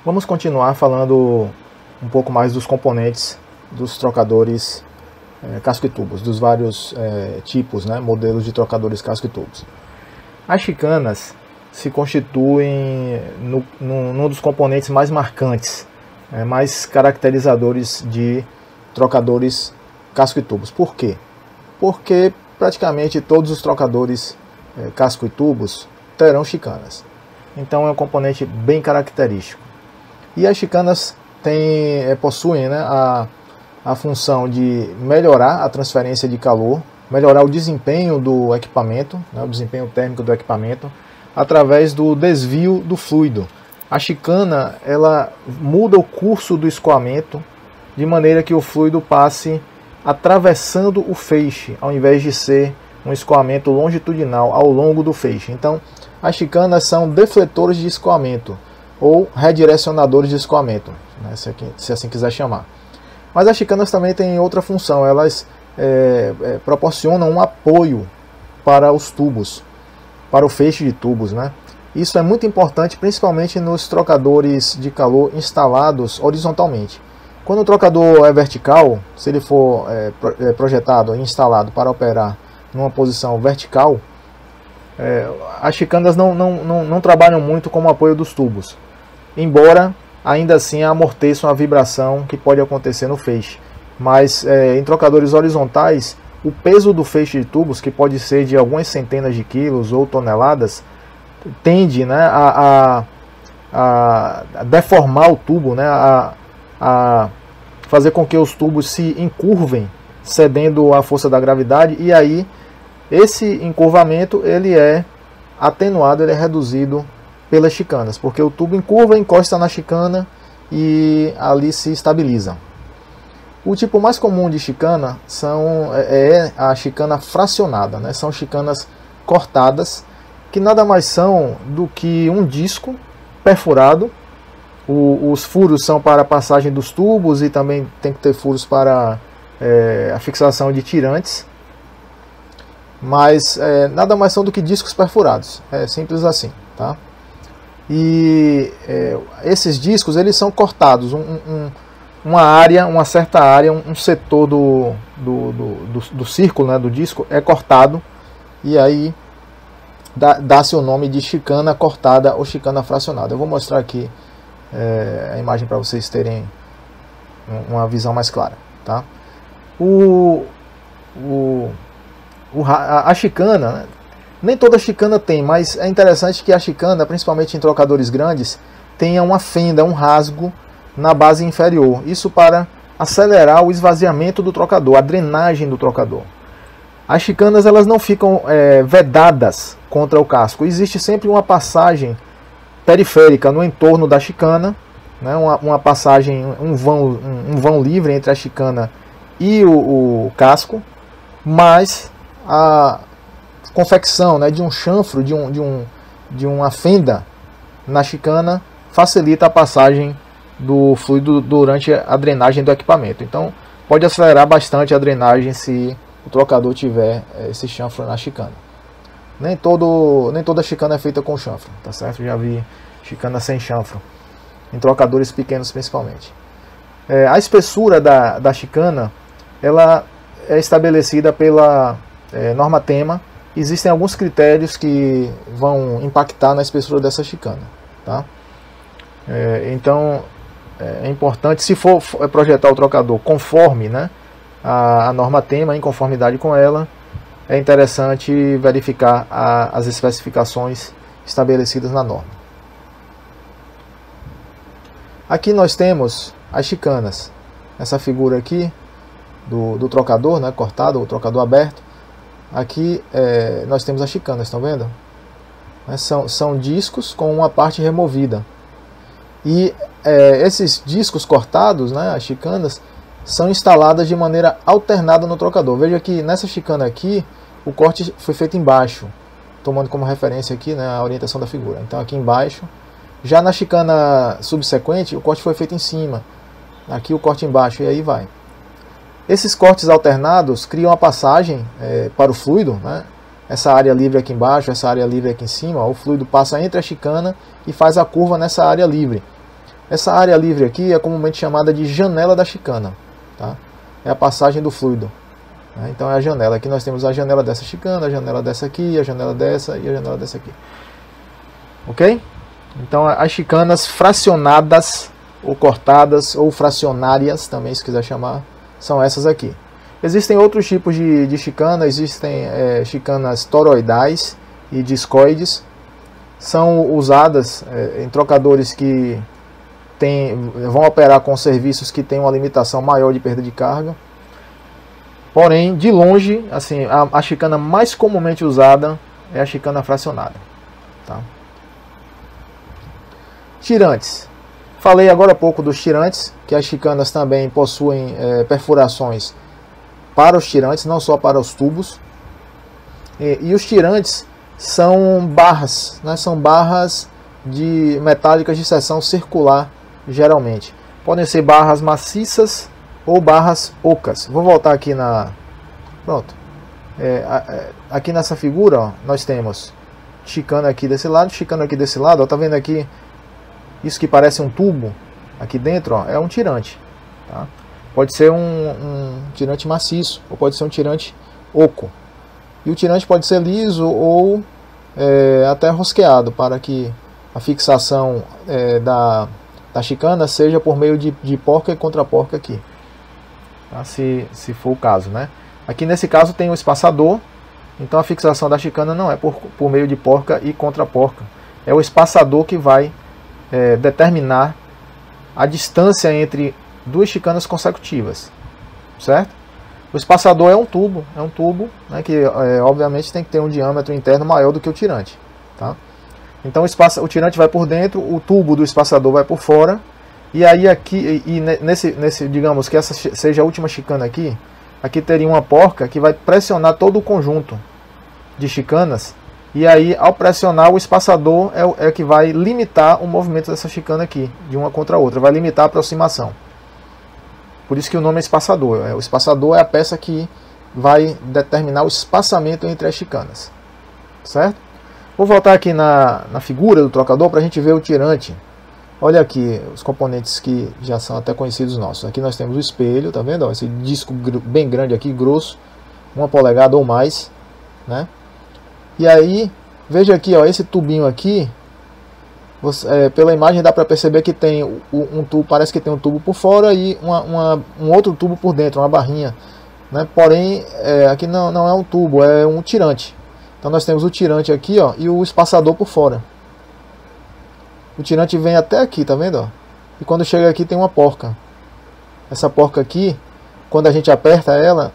Vamos continuar falando um pouco mais dos componentes dos trocadores casco e tubos, dos vários tipos, modelos de trocadores casco e tubos. As chicanas se constituem num dos componentes mais marcantes, mais caracterizadores de trocadores casco e tubos. Por quê? Porque praticamente todos os trocadores casco e tubos terão chicanas. Então é um componente bem característico. E as chicanas possuem a função de melhorar a transferência de calor, melhorar o desempenho do equipamento, o desempenho térmico do equipamento, através do desvio do fluido. A chicana ela muda o curso do escoamento de maneira que o fluido passe atravessando o feixe, ao invés de ser um escoamento longitudinal ao longo do feixe. Então, as chicanas são defletores de escoamento, ou redirecionadores de escoamento, se assim quiser chamar. Mas as chicanas também têm outra função, elas proporcionam um apoio para os tubos, para o feixe de tubos. Isso é muito importante, principalmente nos trocadores de calor instalados horizontalmente. Quando o trocador é vertical, se ele for projetado e instalado para operar numa posição vertical, as chicanas não trabalham muito como apoio dos tubos, embora ainda assim amorteçam a vibração que pode acontecer no feixe. Mas em trocadores horizontais, o peso do feixe de tubos, que pode ser de algumas centenas de quilos ou toneladas, tende a deformar o tubo, a fazer com que os tubos se encurvem, cedendo à força da gravidade, e aí esse encurvamento ele é atenuado, ele é reduzido pelas chicanas, porque o tubo encurva, encosta na chicana e ali se estabiliza. O tipo mais comum de chicana é a chicana fracionada, são chicanas cortadas, que nada mais são do que um disco perfurado. Os furos são para a passagem dos tubos e também tem que ter furos para a fixação de tirantes, mas nada mais são do que discos perfurados, é simples assim, tá? E esses discos eles são cortados, uma certa área, um setor do círculo, do disco é cortado, e aí dá-se o nome de chicana cortada ou chicana fracionada. Eu vou mostrar aqui a imagem para vocês terem uma visão mais clara, tá? A chicana, nem toda chicana tem, mas é interessante que a chicana, principalmente em trocadores grandes, tenha uma fenda, um rasgo na base inferior. Isso para acelerar o esvaziamento do trocador, a drenagem do trocador. As chicanas elas não ficam vedadas contra o casco. Existe sempre uma passagem periférica no entorno da chicana, uma passagem, um vão livre entre a chicana e o casco, mas a confecção de um chanfro, de uma fenda na chicana, facilita a passagem do fluido durante a drenagem do equipamento. Então pode acelerar bastante a drenagem se o trocador tiver esse chanfro na chicana. Nem toda chicana é feita com chanfro, tá certo? Já vi chicana sem chanfro, em trocadores pequenos principalmente. A espessura da chicana ela é estabelecida pela norma TEMA. Existem alguns critérios que vão impactar na espessura dessa chicana, tá? Então é importante, se for projetar o trocador conforme a norma TEMA, em conformidade com ela, é interessante verificar as especificações estabelecidas na norma. Aqui nós temos as chicanas, essa figura aqui do trocador cortado, o trocador aberto. Aqui nós temos as chicanas, estão vendo? São discos com uma parte removida. E esses discos cortados, as chicanas, são instaladas de maneira alternada no trocador. Veja que nessa chicana aqui, o corte foi feito embaixo, tomando como referência aqui a orientação da figura. Então aqui embaixo. Já na chicana subsequente, o corte foi feito em cima. Aqui o corte embaixo, e aí vai. Esses cortes alternados criam a passagem para o fluido, essa área livre aqui embaixo, essa área livre aqui em cima. O fluido passa entre a chicana e faz a curva nessa área livre. Essa área livre aqui é comumente chamada de janela da chicana, tá? É a passagem do fluido, né? Então é a janela. Aqui nós temos a janela dessa chicana, a janela dessa aqui, a janela dessa e a janela dessa aqui. Ok? Então as chicanas fracionadas ou cortadas ou fracionárias, também se quiser chamar, são essas aqui. Existem outros tipos de chicana, existem chicanas toroidais e discoides. São usadas em trocadores que vão operar com serviços que têm uma limitação maior de perda de carga. Porém, de longe, assim, a chicana mais comumente usada é a chicana fracionada, tá? Tirantes. Falei agora há pouco dos tirantes, que as chicanas também possuem perfurações para os tirantes, não só para os tubos. E os tirantes são barras, né? São barras metálicas de seção circular, geralmente. Podem ser barras maciças ou barras ocas. Vou voltar aqui pronto. Aqui nessa figura, ó, nós temos chicana aqui desse lado, chicana aqui desse lado. Ó, tá vendo aqui? Isso que parece um tubo aqui dentro, ó, é um tirante, tá? Pode ser um tirante maciço ou pode ser um tirante oco. E o tirante pode ser liso ou até rosqueado, para que a fixação da chicana seja por meio de porca e contra-porca aqui, tá? Se for o caso, né? Aqui nesse caso tem o espaçador, então a fixação da chicana não é por meio de porca e contra-porca. É o espaçador que vai determinar a distância entre duas chicanas consecutivas, certo? O espaçador é um tubo, né, que obviamente tem que ter um diâmetro interno maior do que o tirante, tá? Então o tirante vai por dentro, o tubo do espaçador vai por fora, e aí aqui, nesse digamos que essa seja a última chicana aqui teria uma porca que vai pressionar todo o conjunto de chicanas. E aí, ao pressionar, o espaçador é que vai limitar o movimento dessa chicana aqui, de uma contra a outra, vai limitar a aproximação. Por isso que o nome é espaçador. O espaçador é a peça que vai determinar o espaçamento entre as chicanas, certo? Vou voltar aqui na figura do trocador para a gente ver o tirante. Olha aqui os componentes que já são até conhecidos nossos. Aqui nós temos o espelho, tá vendo? Ó, esse disco bem grande aqui, grosso, 1 polegada ou mais, né? E aí, veja aqui, ó, esse tubinho aqui, pela imagem dá para perceber que tem um tubo, parece que tem um tubo por fora e um outro tubo por dentro, uma barrinha, né? Porém, aqui não é um tubo, é um tirante. Então nós temos o tirante aqui, ó, e o espaçador por fora. O tirante vem até aqui, tá vendo? Ó? E quando chega aqui tem uma porca. Essa porca aqui, quando a gente aperta ela,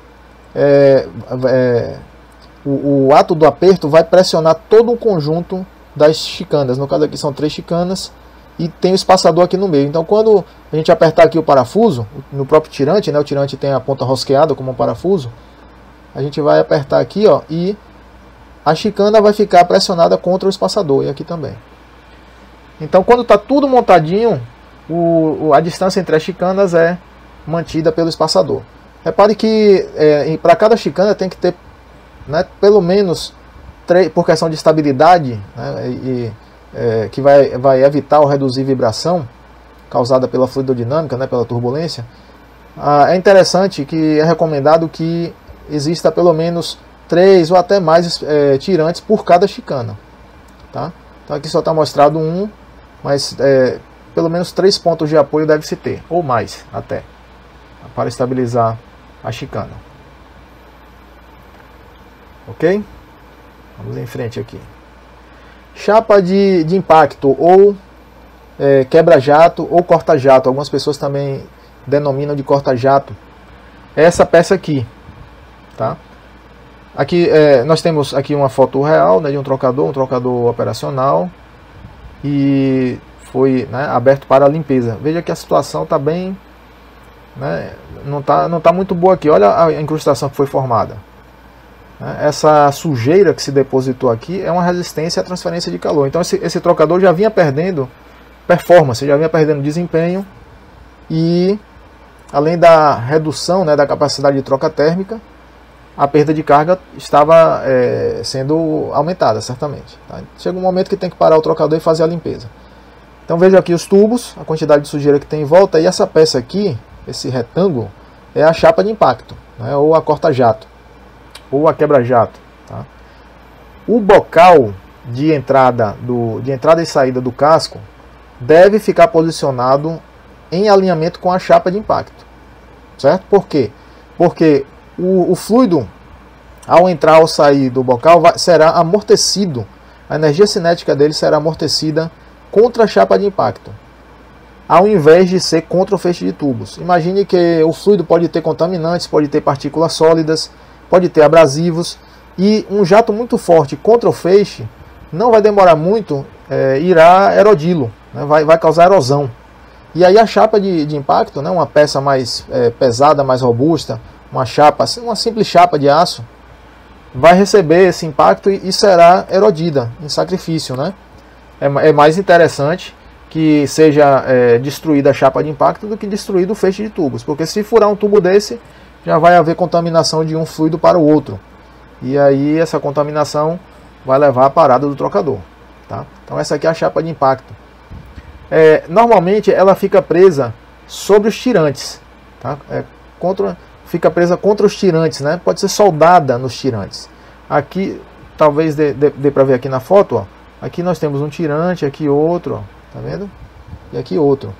o ato do aperto vai pressionar todo o conjunto das chicanas. No caso aqui são 3 chicanas e tem o espaçador aqui no meio. Então quando a gente apertar aqui o parafuso, no próprio tirante, né, o tirante tem a ponta rosqueada como um parafuso, a gente vai apertar aqui, ó, e a chicana vai ficar pressionada contra o espaçador, e aqui também. Então quando está tudo montadinho, a distância entre as chicanas é mantida pelo espaçador. Repare que para cada chicana tem que ter, né, pelo menos 3, por questão de estabilidade, né, que vai evitar ou reduzir vibração causada pela fluidodinâmica, né, pela turbulência. É interessante que é recomendado que exista pelo menos 3 ou até mais tirantes por cada chicana, tá? Então aqui só está mostrado um, mas pelo menos 3 pontos de apoio deve-se ter, ou mais até, para estabilizar a chicana. Ok? Vamos em frente aqui. Chapa de impacto, ou quebra-jato, ou corta-jato. Algumas pessoas também denominam de corta-jato. É essa peça aqui, tá? Aqui nós temos aqui uma foto real, né, de um trocador operacional, e foi, né, aberto para limpeza. Veja que a situação está bem, né, não tá muito boa aqui. Olha a incrustação que foi formada. Essa sujeira que se depositou aqui é uma resistência à transferência de calor. Então esse trocador já vinha perdendo performance, já vinha perdendo desempenho, e além da redução, né, da capacidade de troca térmica, a perda de carga estava sendo aumentada, certamente, tá? Chega um momento que tem que parar o trocador e fazer a limpeza. Então veja aqui os tubos, a quantidade de sujeira que tem em volta, e essa peça aqui, esse retângulo, é a chapa de impacto, né, ou a corta-jato, ou a quebra-jato. Tá? O bocal de entrada e saída do casco deve ficar posicionado em alinhamento com a chapa de impacto. Certo? Por quê? Porque o fluido, ao entrar ou sair do bocal, será amortecido, a energia cinética dele será amortecida contra a chapa de impacto, ao invés de ser contra o feixe de tubos. Imagine que o fluido pode ter contaminantes, pode ter partículas sólidas, pode ter abrasivos, e um jato muito forte contra o feixe não vai demorar muito, irá erodi-lo, né? vai causar erosão. E aí a chapa de impacto, né, uma peça mais pesada, mais robusta, uma simples chapa de aço, vai receber esse impacto e será erodida em sacrifício, né? É mais interessante que seja destruída a chapa de impacto do que destruído o feixe de tubos, porque se furar um tubo desse, já vai haver contaminação de um fluido para o outro, e aí essa contaminação vai levar à parada do trocador. Tá? Então essa aqui é a chapa de impacto. Normalmente ela fica presa sobre os tirantes, tá? Fica presa contra os tirantes, né? Pode ser soldada nos tirantes. Aqui, talvez dê para ver aqui na foto, ó. Aqui nós temos um tirante, aqui outro, ó. Tá vendo? E aqui outro.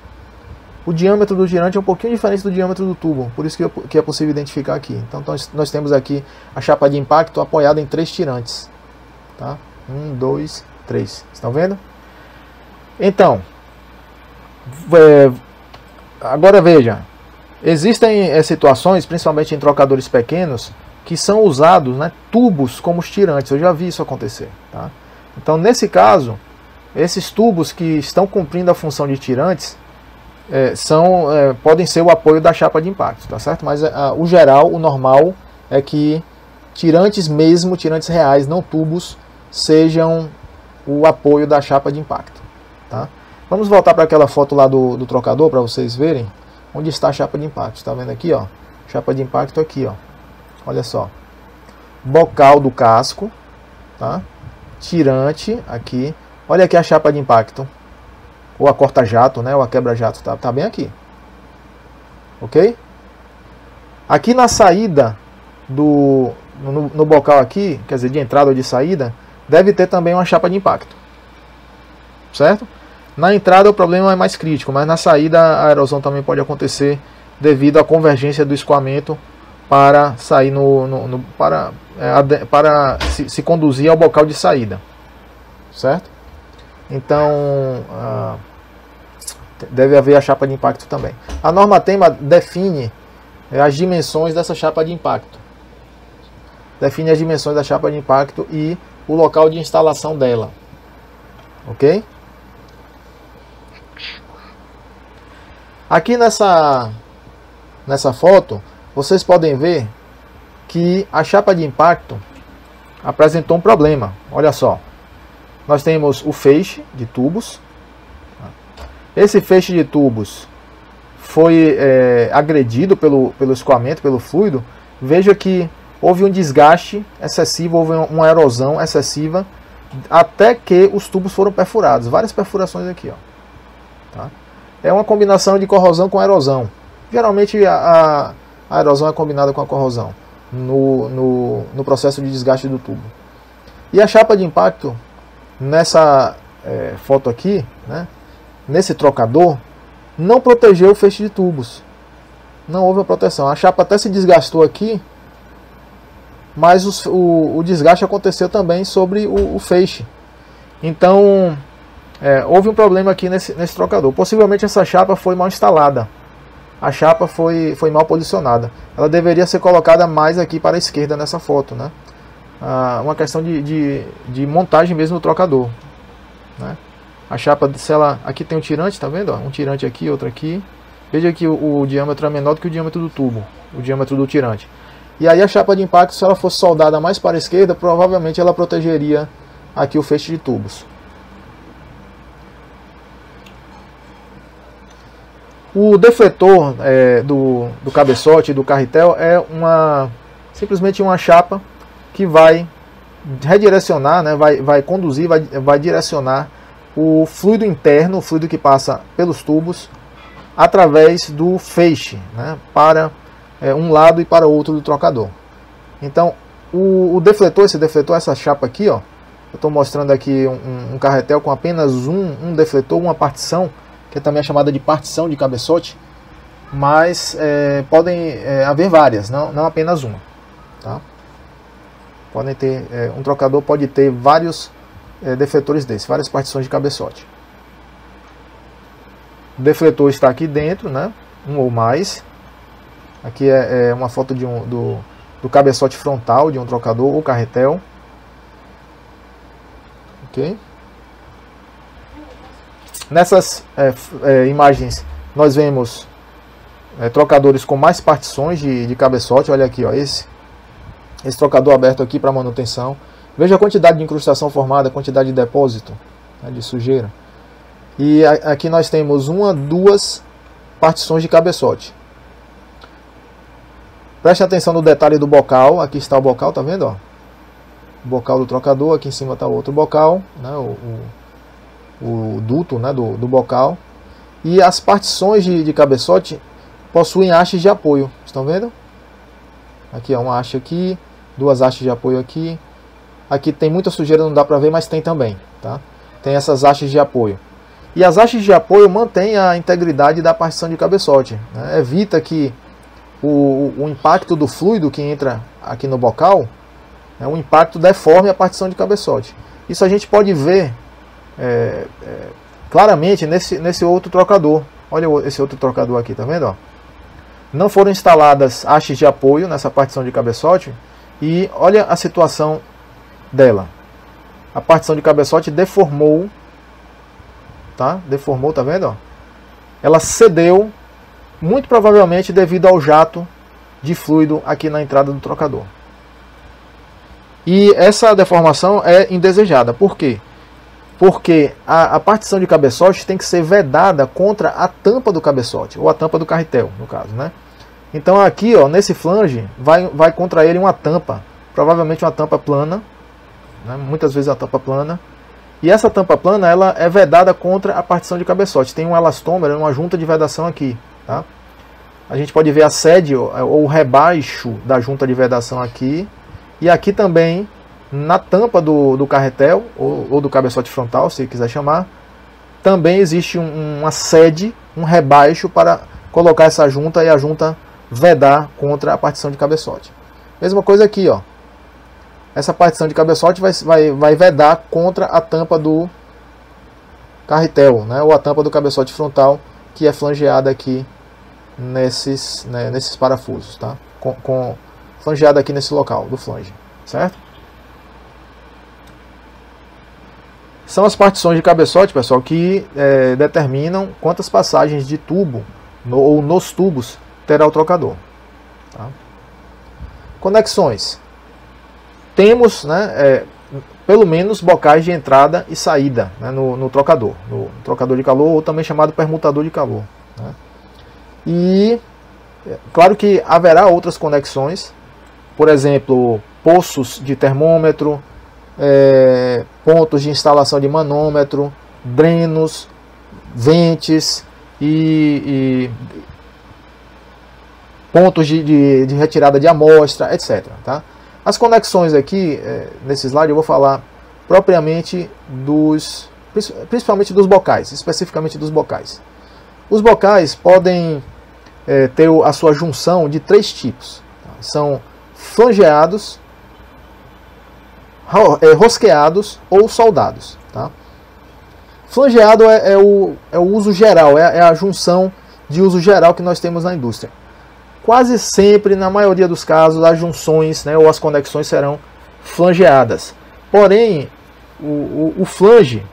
O diâmetro do tirante é um pouquinho diferente do diâmetro do tubo, por isso que é possível identificar aqui. Então nós temos aqui a chapa de impacto apoiada em 3 tirantes. Tá? 1, 2, 3. Estão vendo? Então, agora veja, existem situações, principalmente em trocadores pequenos, que são usados, né, tubos como os tirantes. Eu já vi isso acontecer. Tá? Então, nesse caso, esses tubos que estão cumprindo a função de tirantes podem ser o apoio da chapa de impacto, tá certo? Mas o geral, o normal é que tirantes mesmo, tirantes reais, não tubos, sejam o apoio da chapa de impacto. Tá? Vamos voltar para aquela foto lá do trocador para vocês verem onde está a chapa de impacto. Está vendo aqui, ó? Chapa de impacto aqui, ó. Olha só. Bocal do casco, tá? Tirante aqui. Olha aqui a chapa de impacto. Ou a corta-jato, né? Ou a quebra-jato, tá bem aqui. Ok? Aqui na saída no bocal aqui, quer dizer, de entrada ou de saída, deve ter também uma chapa de impacto. Certo? Na entrada o problema é mais crítico, mas na saída a erosão também pode acontecer devido à convergência do escoamento para sair para se conduzir ao bocal de saída. Certo? Então, deve haver a chapa de impacto também. A norma tema define as dimensões dessa chapa de impacto. Define as dimensões da chapa de impacto e o local de instalação dela. Ok? Aqui nessa foto, vocês podem ver que a chapa de impacto apresentou um problema. Olha só. Nós temos o feixe de tubos. Esse feixe de tubos foi agredido pelo escoamento, pelo fluido. Veja que houve um desgaste excessivo, houve uma erosão excessiva, até que os tubos foram perfurados. Várias perfurações aqui, ó. Tá? É uma combinação de corrosão com erosão. Geralmente a erosão é combinada com a corrosão no processo de desgaste do tubo. E a chapa de impacto, nessa foto aqui, né, nesse trocador, não protegeu o feixe de tubos. Não houve a proteção. A chapa até se desgastou aqui, mas o desgaste aconteceu também sobre o feixe. Então, houve um problema aqui nesse trocador. Possivelmente essa chapa foi mal instalada. A chapa foi mal posicionada. Ela deveria ser colocada mais aqui para a esquerda nessa foto, né? Uma questão de montagem mesmo do trocador, né? A chapa, se ela, aqui tem um tirante, tá vendo? Ó? Um tirante aqui, outro aqui. Veja que o diâmetro é menor do que o diâmetro do tubo, o diâmetro do tirante. E aí a chapa de impacto, se ela fosse soldada mais para a esquerda, provavelmente ela protegeria aqui o feixe de tubos. O defletor do cabeçote do carretel é simplesmente uma chapa que vai redirecionar, né, vai conduzir, vai direcionar o fluido interno, o fluido que passa pelos tubos, através do feixe, né, para um lado e para outro do trocador. Então, o defletor, esse defletor, essa chapa aqui, ó, eu estou mostrando aqui um carretel com apenas um defletor, uma partição, que também é chamada de partição de cabeçote, mas podem haver várias, não apenas uma. Tá? Podem ter, um trocador pode ter vários defletores desses, várias partições de cabeçote. O defletor está aqui dentro, né? Um ou mais. Aqui é uma foto do cabeçote frontal de um trocador ou carretel. Ok? Nessas imagens nós vemos trocadores com mais partições de cabeçote. Olha aqui, ó, esse trocador aberto aqui para manutenção. Veja a quantidade de incrustação formada, a quantidade de depósito, né, de sujeira. E aqui nós temos duas partições de cabeçote. Preste atenção no detalhe do bocal. Aqui está o bocal, tá vendo? Ó? O bocal do trocador, aqui em cima está o outro bocal, né, o duto, né, do bocal. E as partições de cabeçote possuem hastes de apoio. Estão vendo? Aqui é uma haste aqui, duas hastes de apoio aqui. Aqui tem muita sujeira, não dá para ver, mas tem também. Tá? Tem essas hastes de apoio. E as hastes de apoio mantêm a integridade da partição de cabeçote. Né? Evita que o impacto do fluido que entra aqui no bocal, o impacto deforme a partição de cabeçote. Isso a gente pode ver claramente nesse outro trocador. Olha esse outro trocador aqui, tá vendo? Ó? Não foram instaladas hastes de apoio nessa partição de cabeçote e olha a situação dela. A partição de cabeçote deformou. Tá? Deformou, tá vendo? Ó? Ela cedeu, muito provavelmente devido ao jato de fluido aqui na entrada do trocador. E essa deformação é indesejada. Por quê? Porque a partição de cabeçote tem que ser vedada contra a tampa do cabeçote, ou a tampa do carretel, no caso, né? Então aqui, ó, nesse flange, vai contra ele uma tampa, provavelmente uma tampa plana, né? Muitas vezes a tampa plana. E essa tampa plana, ela é vedada contra a partição de cabeçote. Tem um elastômero, uma junta de vedação aqui. Tá? A gente pode ver a sede ou o rebaixo da junta de vedação aqui. E aqui também, na tampa do carretel, ou do cabeçote frontal, se quiser chamar, também existe uma sede, um rebaixo para colocar essa junta e a junta vedar contra a partição de cabeçote. Mesma coisa aqui, ó. Essa partição de cabeçote vai vedar contra a tampa do carretel, né, ou a tampa do cabeçote frontal, que é flangeada aqui nesses parafusos. Tá? Flangeada aqui nesse local do flange. Certo? São as partições de cabeçote, pessoal, que determinam quantas passagens de tubo ou nos tubos terá o trocador. Tá? Conexões. Temos, né, pelo menos bocais de entrada e saída, né, no trocador de calor, ou também chamado permutador de calor. Né? E claro que haverá outras conexões, por exemplo, poços de termômetro, pontos de instalação de manômetro, drenos, ventes e pontos de retirada de amostra, etc. Tá? As conexões aqui, nesse slide, eu vou falar propriamente principalmente dos bocais, especificamente dos bocais. Os bocais podem ter a sua junção de três tipos. Tá? São flangeados, rosqueados ou soldados. Tá? Flangeado é o uso geral, é a junção de uso geral que nós temos na indústria. Quase sempre, na maioria dos casos, as junções, né, ou as conexões serão flangeadas. Porém, o flange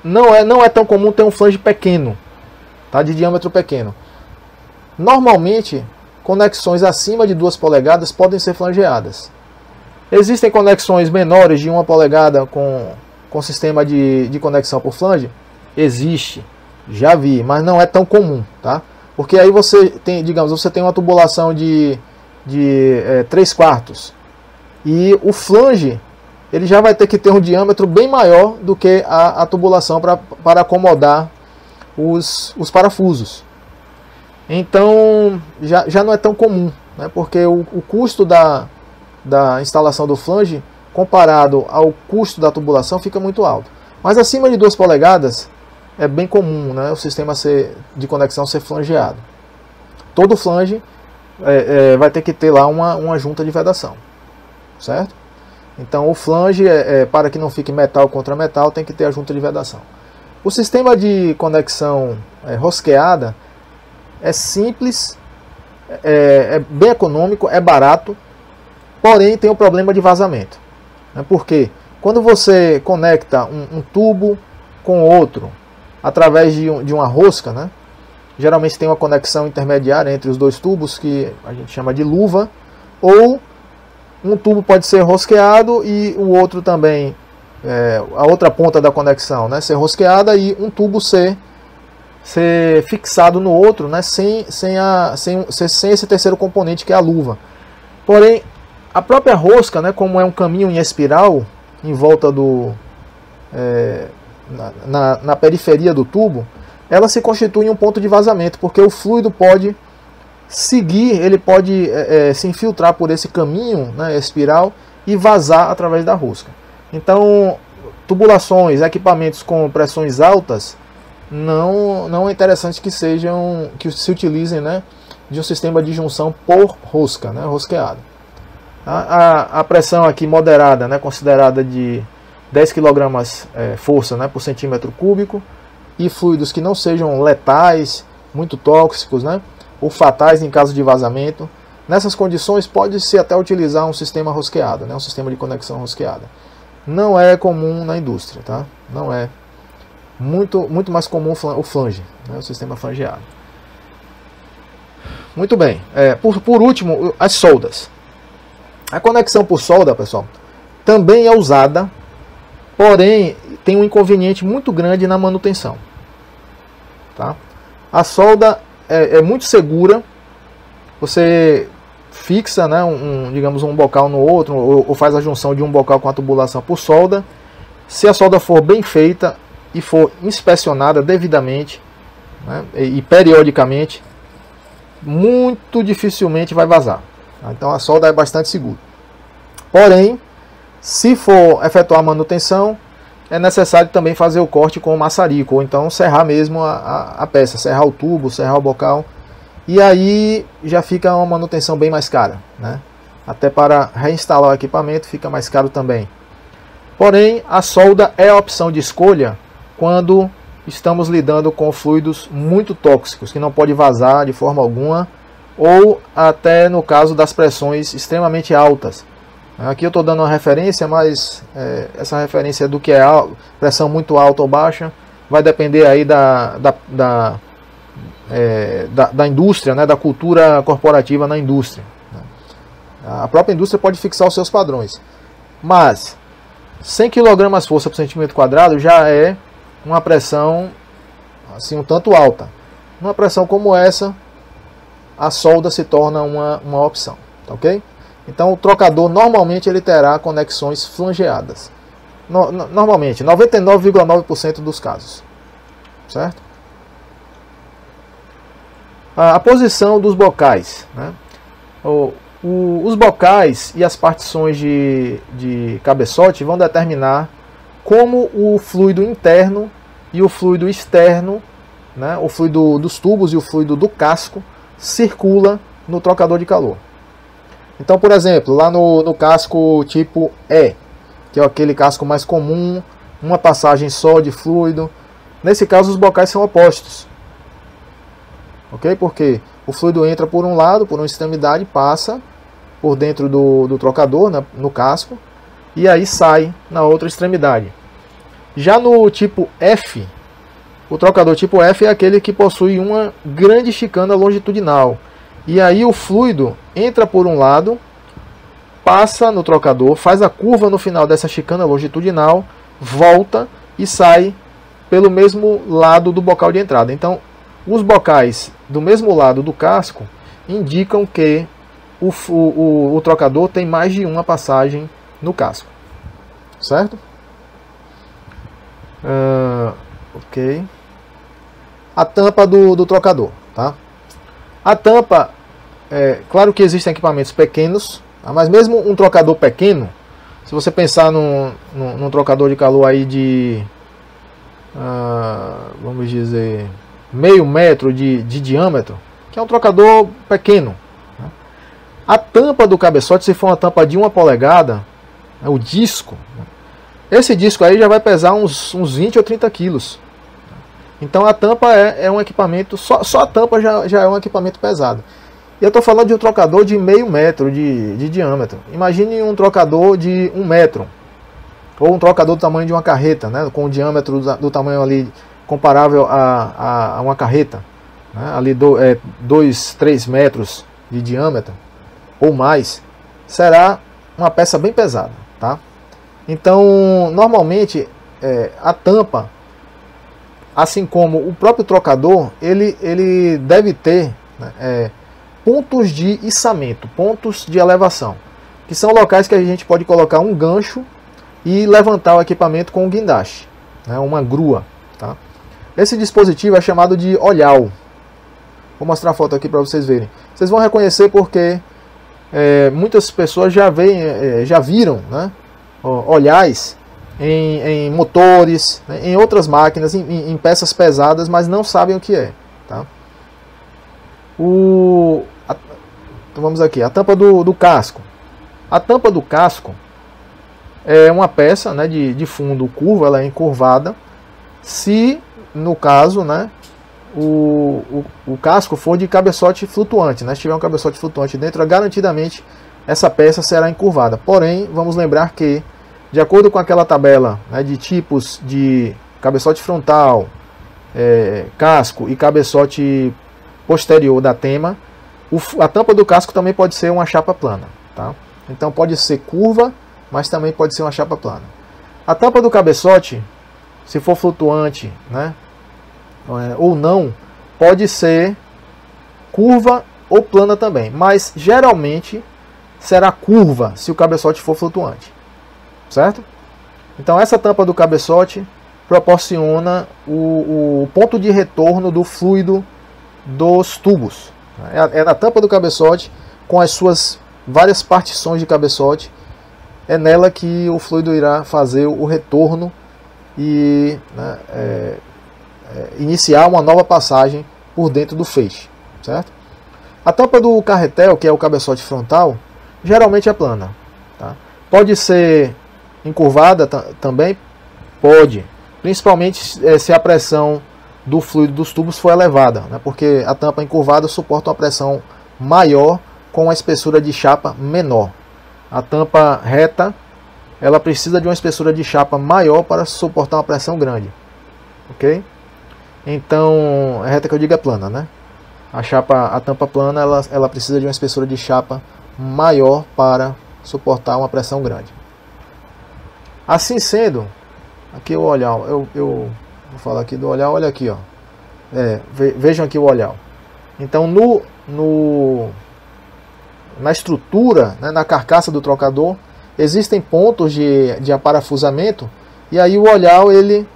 não é tão comum ter um flange pequeno, tá, de diâmetro pequeno. Normalmente, conexões acima de 2 polegadas podem ser flangeadas. Existem conexões menores de 1 polegada com sistema de conexão por flange? Existe. Já vi, mas não é tão comum, tá? Porque aí você tem, digamos, você tem uma tubulação de 3/4 e o flange ele já vai ter que ter um diâmetro bem maior do que a tubulação para acomodar os parafusos. Então já não é tão comum, né? Porque o custo da instalação do flange comparado ao custo da tubulação fica muito alto. Mas acima de 2 polegadas é bem comum, né, o sistema de conexão ser flangeado. Todo flange vai ter que ter lá uma junta de vedação, certo? Então o flange, para que não fique metal contra metal, tem que ter a junta de vedação. O sistema de conexão rosqueada é simples, é bem econômico, é barato, porém tem o problema de vazamento. Porque quando você conecta um tubo com outro através de uma rosca, né, geralmente tem uma conexão intermediária entre os 2 tubos que a gente chama de luva, ou um tubo pode ser rosqueado e o outro também, a outra ponta da conexão, né, ser rosqueada e um tubo ser fixado no outro, né, sem esse terceiro componente que é a luva. Porém, a própria rosca, né, como é um caminho em espiral em volta na periferia do tubo, ela se constitui um ponto de vazamento, porque o fluido pode seguir, ele pode se infiltrar por esse caminho, né, espiral, e vazar através da rosca. Então, tubulações, equipamentos com pressões altas, não é interessante que se utilizem, né, de um sistema de junção por rosca, né, rosqueado. A pressão aqui moderada, né, considerada de 10 kg força, né, por centímetro cúbico, e fluidos que não sejam letais, muito tóxicos, né, ou fatais em caso de vazamento. Nessas condições pode-se até utilizar um sistema rosqueado, né, um sistema de conexão rosqueada. Não é comum na indústria, tá? Não é. Muito mais comum o flange, né, o sistema flangeado. Muito bem. Por último, as soldas. A conexão por solda, pessoal, também é usada, porém tem um inconveniente muito grande na manutenção. Tá? A solda é muito segura, você fixa, né, digamos, um bocal no outro, ou faz a junção de um bocal com a tubulação por solda. Se a solda for bem feita e for inspecionada devidamente, né, e periodicamente, muito dificilmente vai vazar. Então a solda é bastante segura. Porém, se for efetuar a manutenção, é necessário também fazer o corte com o maçarico, ou então serrar mesmo a peça, serrar o tubo, serrar o bocal. E aí já fica uma manutenção bem mais cara, né? Até para reinstalar o equipamento fica mais caro também. Porém, a solda é a opção de escolha quando estamos lidando com fluidos muito tóxicos, que não pode vazar de forma alguma, ou até no caso das pressões extremamente altas. Aqui eu estou dando uma referência, mas essa referência do que é pressão muito alta ou baixa vai depender aí da indústria, né, da cultura corporativa na indústria. A própria indústria pode fixar os seus padrões, mas 100 kg força por centímetro quadrado já é uma pressão assim um tanto alta. Numa pressão como essa, a solda se torna uma opção, tá ok? Então o trocador normalmente ele terá conexões flangeadas. Normalmente, 99,9% dos casos, certo? A posição dos bocais, né? Os bocais e as partições de cabeçote vão determinar como o fluido interno e o fluido externo, né, o fluido dos tubos e o fluido do casco, circula no trocador de calor. Então, por exemplo, lá no casco tipo E, que é aquele casco mais comum, uma passagem só de fluido, nesse caso os bocais são opostos. Ok? Porque o fluido entra por um lado, por uma extremidade, passa por dentro do trocador, né, no casco, e aí sai na outra extremidade. Já no tipo F, o trocador tipo F é aquele que possui uma grande chicana longitudinal. E aí o fluido entra por um lado, passa no trocador, faz a curva no final dessa chicana longitudinal, volta e sai pelo mesmo lado do bocal de entrada. Então, os bocais do mesmo lado do casco indicam que o trocador tem mais de uma passagem no casco. certo? Ok. A tampa do trocador, tá? A tampa, claro que existem equipamentos pequenos, tá? Mas mesmo um trocador pequeno, se você pensar num trocador de calor aí de, vamos dizer, meio metro de diâmetro, que é um trocador pequeno, né? A tampa do cabeçote, se for uma tampa de 1 polegada, o disco, esse disco aí já vai pesar uns 20 ou 30 quilos. Então a tampa é um equipamento, só a tampa já é um equipamento pesado. E eu estou falando de um trocador de meio metro de diâmetro. Imagine um trocador de 1 metro, ou um trocador do tamanho de uma carreta, né, com o diâmetro do tamanho ali comparável a uma carreta, né, ali 2, 3 metros de diâmetro, ou mais, será uma peça bem pesada, tá? Então, normalmente, a tampa, assim como o próprio trocador, ele deve ter, né, pontos de içamento, pontos de elevação, que são locais que a gente pode colocar um gancho e levantar o equipamento com um guindaste, né, uma grua, tá? Esse dispositivo é chamado de olhal. Vou mostrar a foto aqui para vocês verem. Vocês vão reconhecer porque muitas pessoas já viram, né, olhais em motores, né, em outras máquinas, em peças pesadas, mas não sabem o que é, tá? Então vamos aqui, a tampa do casco. A tampa do casco é uma peça, né, de fundo curvo, ela é encurvada, se no caso, né, o casco for de cabeçote flutuante, né, se tiver um cabeçote flutuante dentro, garantidamente essa peça será encurvada. Porém, vamos lembrar que, de acordo com aquela tabela, né, de tipos de cabeçote frontal, casco e cabeçote posterior da tema, a tampa do casco também pode ser uma chapa plana, tá? Então pode ser curva, mas também pode ser uma chapa plana. A tampa do cabeçote, se for flutuante, né, ou não, pode ser curva ou plana também, mas geralmente será curva se o cabeçote for flutuante, certo? Então essa tampa do cabeçote proporciona o ponto de retorno do fluido dos tubos. É na tampa do cabeçote, com as suas várias partições de cabeçote, é nela que o fluido irá fazer o retorno e, né, iniciar uma nova passagem por dentro do feixe, certo? A tampa do carretel, que é o cabeçote frontal, geralmente é plana, tá? Pode ser encurvada também? Pode, principalmente se a pressão do fluido dos tubos for elevada, né? Porque a tampa encurvada suporta uma pressão maior com uma espessura de chapa menor. A tampa reta, ela precisa de uma espessura de chapa maior para suportar uma pressão grande, ok? Então, reta que eu digo é plana, né? A tampa plana, ela precisa de uma espessura de chapa maior para suportar uma pressão grande. Assim sendo, aqui o olhar, eu vou falar aqui do olhar, olha aqui, ó. Vejam aqui o olhar. Então, na estrutura, né, na carcaça do trocador, existem pontos de aparafusamento, e aí o olhar ele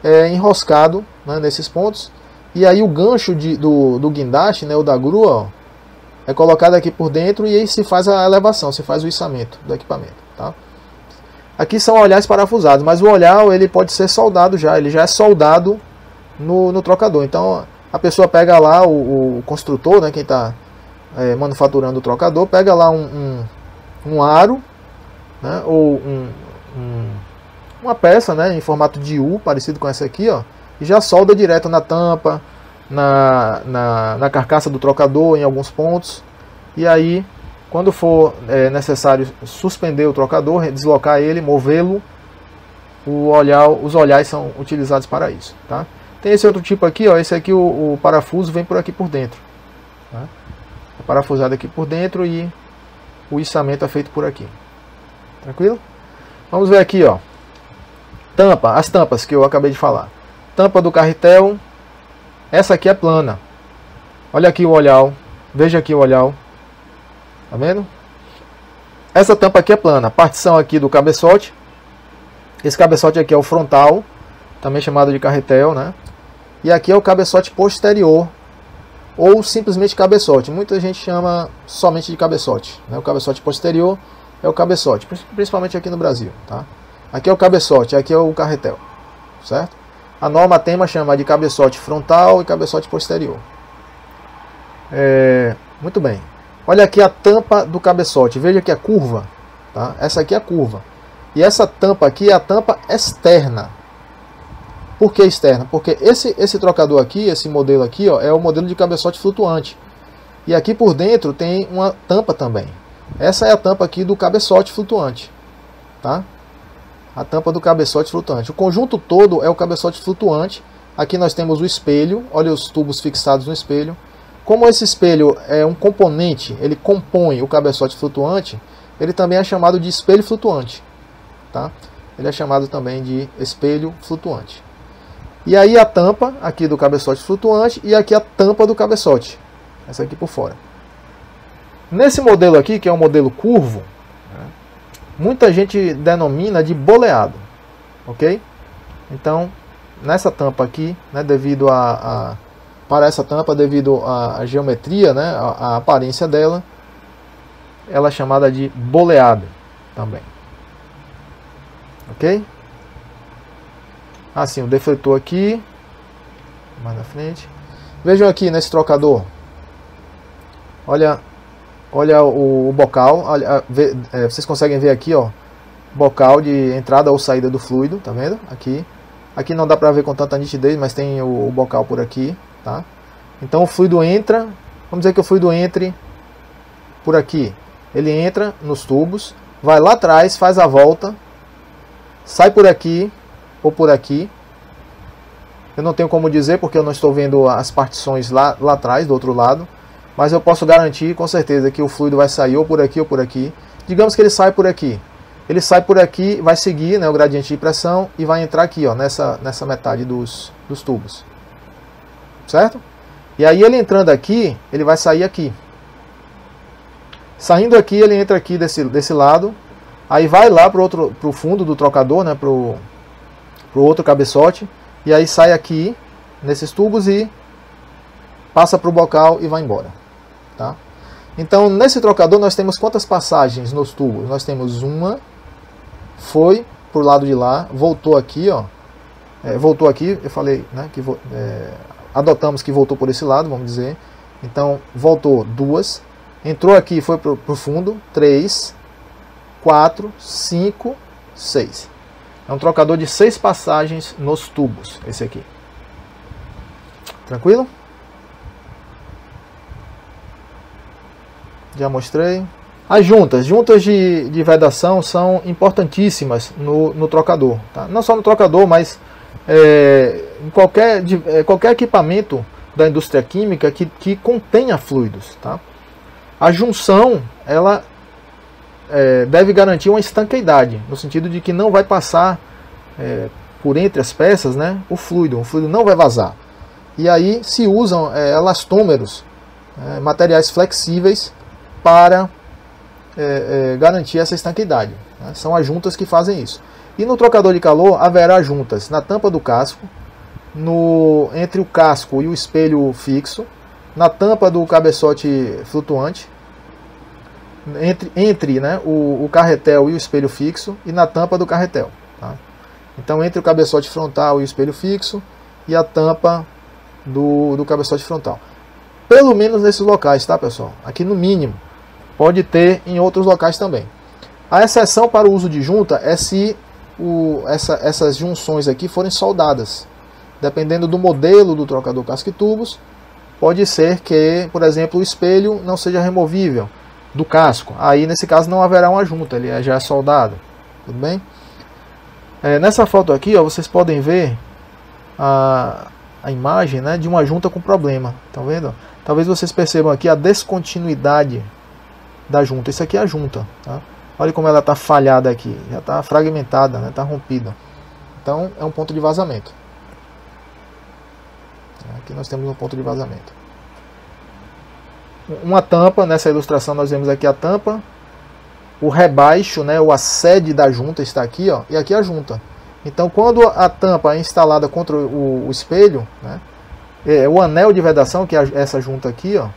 é enroscado, né, nesses pontos, e aí o gancho do guindaste, né, ou da grua, ó, é colocado aqui por dentro, e aí se faz a elevação, se faz o içamento do equipamento, tá? Aqui são olhares parafusados, mas o olhar ele pode ser soldado já, ele já é soldado no trocador. Então a pessoa pega lá, o construtor, né, quem está manufaturando o trocador, pega lá um aro, né, ou uma peça, né, em formato de U, parecido com essa aqui, ó, e já solda direto na tampa, na carcaça do trocador, em alguns pontos. E aí, quando for necessário suspender o trocador, deslocar ele, movê-lo, os olhares são utilizados para isso, tá? Tem esse outro tipo aqui, ó, esse aqui o parafuso vem por aqui por dentro, tá? É parafusado aqui por dentro e o içamento é feito por aqui. Tranquilo? Vamos ver aqui, ó. Tampa, as tampas que eu acabei de falar. Tampa do carretel, essa aqui é plana. Olha aqui o olhar, veja aqui o olhar. Tá vendo? Essa tampa aqui é plana. A partição aqui do cabeçote Esse cabeçote aqui é o frontal, também chamado de carretel, né? E aqui é o cabeçote posterior, ou simplesmente cabeçote. Muita gente chama somente de cabeçote, né? O cabeçote posterior é o cabeçote, principalmente aqui no Brasil, tá? Aqui é o cabeçote, aqui é o carretel, certo? A norma tema chama de cabeçote frontal e cabeçote posterior. Muito bem. Olha aqui a tampa do cabeçote, veja que é curva, tá? Essa aqui é a curva. E essa tampa aqui é a tampa externa. Por que externa? Porque esse trocador aqui, esse modelo aqui, ó, é o modelo de cabeçote flutuante. E aqui por dentro tem uma tampa também. Essa é a tampa aqui do cabeçote flutuante, tá? A tampa do cabeçote flutuante. O conjunto todo é o cabeçote flutuante. Aqui nós temos o espelho, olha os tubos fixados no espelho. Como esse espelho é um componente, ele compõe o cabeçote flutuante, ele também é chamado de espelho flutuante, tá? Ele é chamado também de espelho flutuante. E aí a tampa aqui do cabeçote flutuante e aqui a tampa do cabeçote, essa aqui por fora. Nesse modelo aqui, que é um modelo curvo, muita gente denomina de boleado, ok? Então, nessa tampa aqui, né, para essa tampa, devido à geometria, né, a aparência dela, ela é chamada de boleado também, ok? Assim, o defletor aqui, mais na frente. Vejam aqui nesse trocador, olha o bocal, vocês conseguem ver aqui, ó, bocal de entrada ou saída do fluido, tá vendo? Aqui não dá para ver com tanta nitidez, mas tem o bocal por aqui, tá? Então o fluido entra, vamos dizer que o fluido entre por aqui, ele entra nos tubos, vai lá atrás, faz a volta, sai por aqui ou por aqui. Eu não tenho como dizer porque eu não estou vendo as partições lá atrás, do outro lado. Mas eu posso garantir com certeza que o fluido vai sair ou por aqui ou por aqui. Digamos que ele sai por aqui. Ele sai por aqui, vai seguir, né, o gradiente de pressão e vai entrar aqui, ó, nessa metade dos tubos. Certo? E aí ele entrando aqui, ele vai sair aqui. Saindo aqui, ele entra aqui desse lado. Aí vai lá pro fundo do trocador, né, pro outro cabeçote. E aí sai aqui, nesses tubos e passa para o bocal e vai embora. Tá? Então, nesse trocador, nós temos quantas passagens nos tubos? Nós temos uma, foi para o lado de lá, voltou aqui, ó. Voltou aqui, eu falei, né, que adotamos que voltou por esse lado, vamos dizer. Então, voltou duas, entrou aqui e foi para o fundo, 3, 4, 5, 6. É um trocador de 6 passagens nos tubos, esse aqui. Tranquilo? Já mostrei. As juntas de vedação são importantíssimas no trocador. Tá? Não só no trocador, mas em qualquer equipamento da indústria química que contenha fluidos. Tá? A junção, ela deve garantir uma estanqueidade, no sentido de que não vai passar por entre as peças, né, o fluido não vai vazar. E aí se usam elastômeros, materiais flexíveis, para garantir essa estanqueidade. Né? São as juntas que fazem isso. E no trocador de calor haverá juntas na tampa do casco, entre o casco e o espelho fixo, na tampa do cabeçote flutuante, entre né, o carretel e o espelho fixo, e na tampa do carretel. Tá? Então entre o cabeçote frontal e o espelho fixo, e a tampa do cabeçote frontal. Pelo menos nesses locais, tá, pessoal? Aqui no mínimo. Pode ter em outros locais também. A exceção para o uso de junta é se essas junções aqui forem soldadas. Dependendo do modelo do trocador casco e tubos, pode ser que, por exemplo, o espelho não seja removível do casco. Aí, nesse caso, não haverá uma junta, ele já é soldado. Tudo bem? Nessa foto aqui, ó, vocês podem ver a imagem, né, de uma junta com problema. Tá vendo? Talvez vocês percebam aqui a descontinuidade da junta. Isso aqui é a junta. Tá? Olha como ela está falhada aqui. Já está fragmentada, né? Está rompida. Então é um ponto de vazamento. Aqui nós temos um ponto de vazamento. Uma tampa, nessa ilustração nós vemos aqui a tampa. O rebaixo, né, ou a sede da junta está aqui, ó, e aqui a junta. Então, quando a tampa é instalada contra o espelho, né, o anel de vedação, que é essa junta aqui, ó,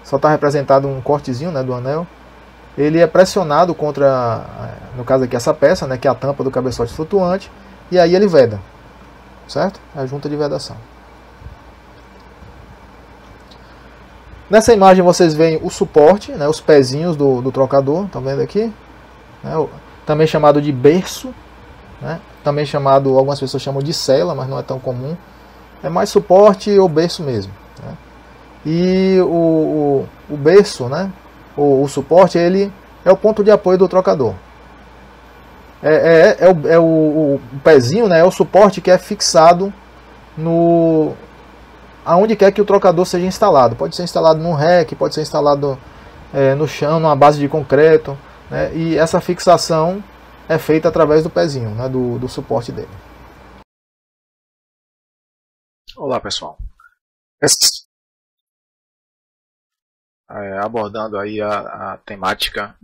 só está representado um cortezinho, né, do anel, ele é pressionado contra, no caso aqui, essa peça, né, que é a tampa do cabeçote flutuante, e aí ele veda, certo? É a junta de vedação. Nessa imagem vocês veem o suporte, né, os pezinhos do trocador, estão vendo aqui? Né, também chamado de berço, né, também chamado, algumas pessoas chamam de sela, mas não é tão comum. É mais suporte ou berço mesmo. Né? E o berço, né, o suporte, ele é o ponto de apoio do trocador. O pezinho, né, é o suporte que é fixado aonde quer que o trocador seja instalado. Pode ser instalado num rack, pode ser instalado no chão, numa base de concreto, né, e essa fixação é feita através do pezinho, né, do suporte dele. Olá pessoal, abordando aí a temática